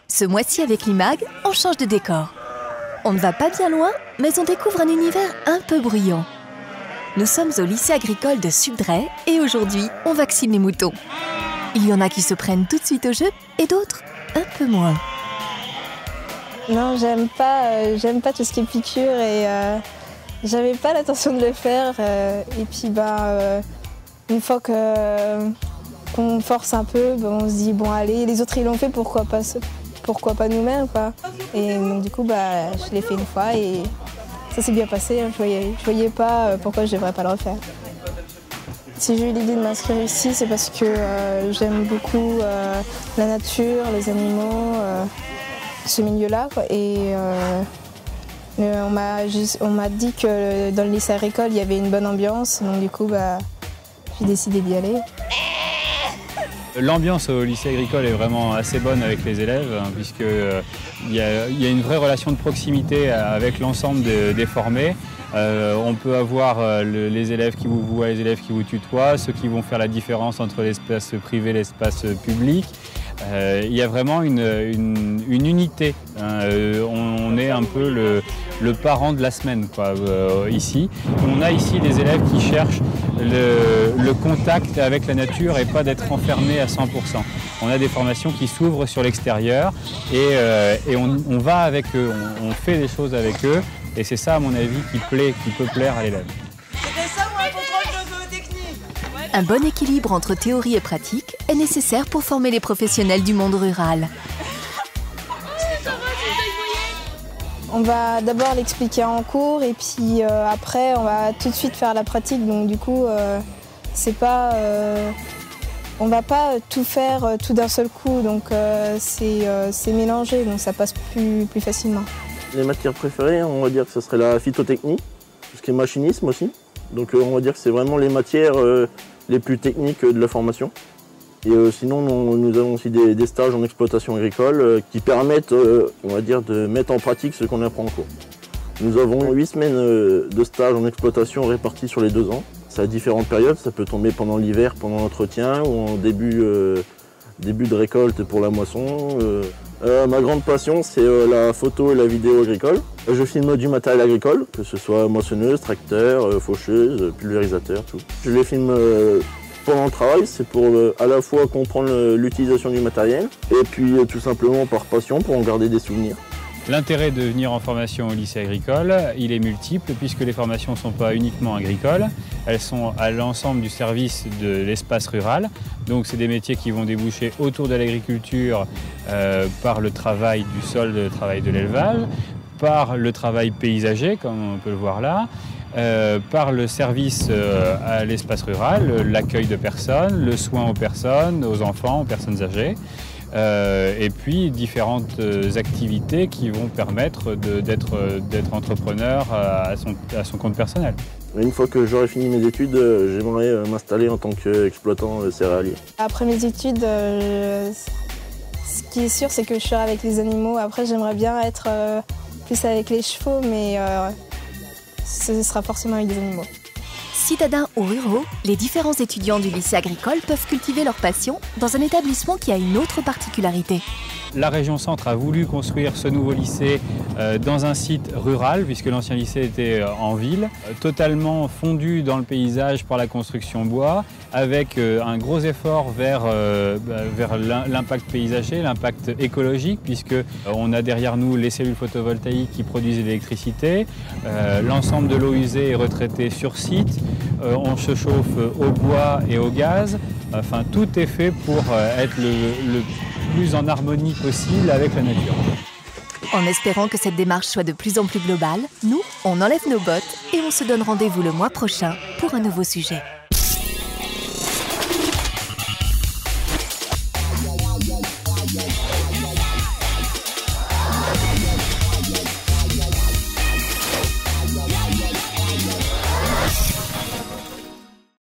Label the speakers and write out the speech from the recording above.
Speaker 1: Ce mois-ci avec l'IMAG, on change de décor. On ne va pas bien loin, mais on découvre un univers un peu bruyant. Nous sommes au lycée agricole de Subdray et aujourd'hui, on vaccine les moutons. Il y en a qui se prennent tout de suite au jeu et d'autres un peu moins.
Speaker 2: Non, j'aime pas tout ce qui est piqûre et j'avais pas l'intention de le faire. Et puis une fois qu'on force un peu, on se dit bon allez, les autres ils l'ont fait, pourquoi pas nous-mêmes quoi. Et donc du coup je l'ai fait une fois et ça s'est bien passé. Je voyais pas pourquoi je devrais pas le refaire. Si j'ai eu l'idée de m'inscrire ici, c'est parce que j'aime beaucoup la nature, les animaux, ce milieu-là. Et on m'a dit que dans le lycée agricole, il y avait une bonne ambiance. Donc du coup, j'ai décidé d'y aller.
Speaker 3: L'ambiance au lycée agricole est vraiment assez bonne avec les élèves, puisqu'il y a une vraie relation de proximité avec l'ensemble des formés. On peut avoir les élèves qui vous voient, les élèves qui vous tutoient, ceux qui vont faire la différence entre l'espace privé et l'espace public. Il y a vraiment une unité. On est un peu le parent de la semaine ici. On a ici des élèves qui cherchent le contact avec la nature et pas d'être enfermés à 100%. On a des formations qui s'ouvrent sur l'extérieur et on va avec eux, on fait des choses avec eux. Et c'est ça, à mon avis, qui peut plaire à l'élève.
Speaker 4: C'était ça ou un contrôle de technique?
Speaker 1: Un bon équilibre entre théorie et pratique est nécessaire pour former les professionnels du monde rural.
Speaker 2: On va d'abord l'expliquer en cours et puis après on va tout de suite faire la pratique. Donc du coup, on va pas tout faire tout d'un seul coup. Donc c'est mélangé, donc ça passe plus facilement.
Speaker 5: Les matières préférées, on va dire que ce serait la phytotechnie, tout ce qui est machinisme aussi. Donc on va dire que c'est vraiment les matières les plus techniques de la formation. Et sinon, nous avons aussi des stages en exploitation agricole qui permettent, on va dire, de mettre en pratique ce qu'on apprend en cours. Nous avons 8 semaines de stage en exploitation répartis sur les 2 ans. C'est à différentes périodes, ça peut tomber pendant l'hiver, pendant l'entretien ou en début de récolte pour la moisson. Ma grande passion, c'est la photo et la vidéo agricole. Je filme du matériel agricole, que ce soit moissonneuse, tracteur, faucheuse, pulvérisateur, tout. Je les filme pendant le travail, c'est pour à la fois comprendre l'utilisation du matériel et puis tout simplement par passion pour en garder des souvenirs.
Speaker 3: L'intérêt de venir en formation au lycée agricole, il est multiple puisque les formations ne sont pas uniquement agricoles, elles sont à l'ensemble du service de l'espace rural. Donc c'est des métiers qui vont déboucher autour de l'agriculture par le travail du sol, le travail de l'élevage, par le travail paysager comme on peut le voir là, par le service à l'espace rural, l'accueil de personnes, le soin aux personnes, aux enfants, aux personnes âgées. Et puis différentes activités qui vont permettre d'être entrepreneur à son compte personnel.
Speaker 5: Une fois que j'aurai fini mes études, j'aimerais m'installer en tant qu'exploitant céréalier.
Speaker 2: Après mes études, ce qui est sûr, c'est que je serai avec les animaux. Après, j'aimerais bien être plus avec les chevaux, mais ce sera forcément avec des animaux.
Speaker 1: Citadins ou ruraux, les différents étudiants du lycée agricole peuvent cultiver leur passion dans un établissement qui a une autre particularité.
Speaker 3: La région Centre a voulu construire ce nouveau lycée dans un site rural, puisque l'ancien lycée était en ville, totalement fondu dans le paysage par la construction bois, avec un gros effort vers l'impact paysager, l'impact écologique, puisqu'on a derrière nous les cellules photovoltaïques qui produisent de l'électricité, l'ensemble de l'eau usée est retraité sur site, on se chauffe au bois et au gaz, enfin tout est fait pour être le plus en harmonie possible avec la nature.
Speaker 1: En espérant que cette démarche soit de plus en plus globale, nous, on enlève nos bottes et on se donne rendez-vous le mois prochain pour un nouveau sujet.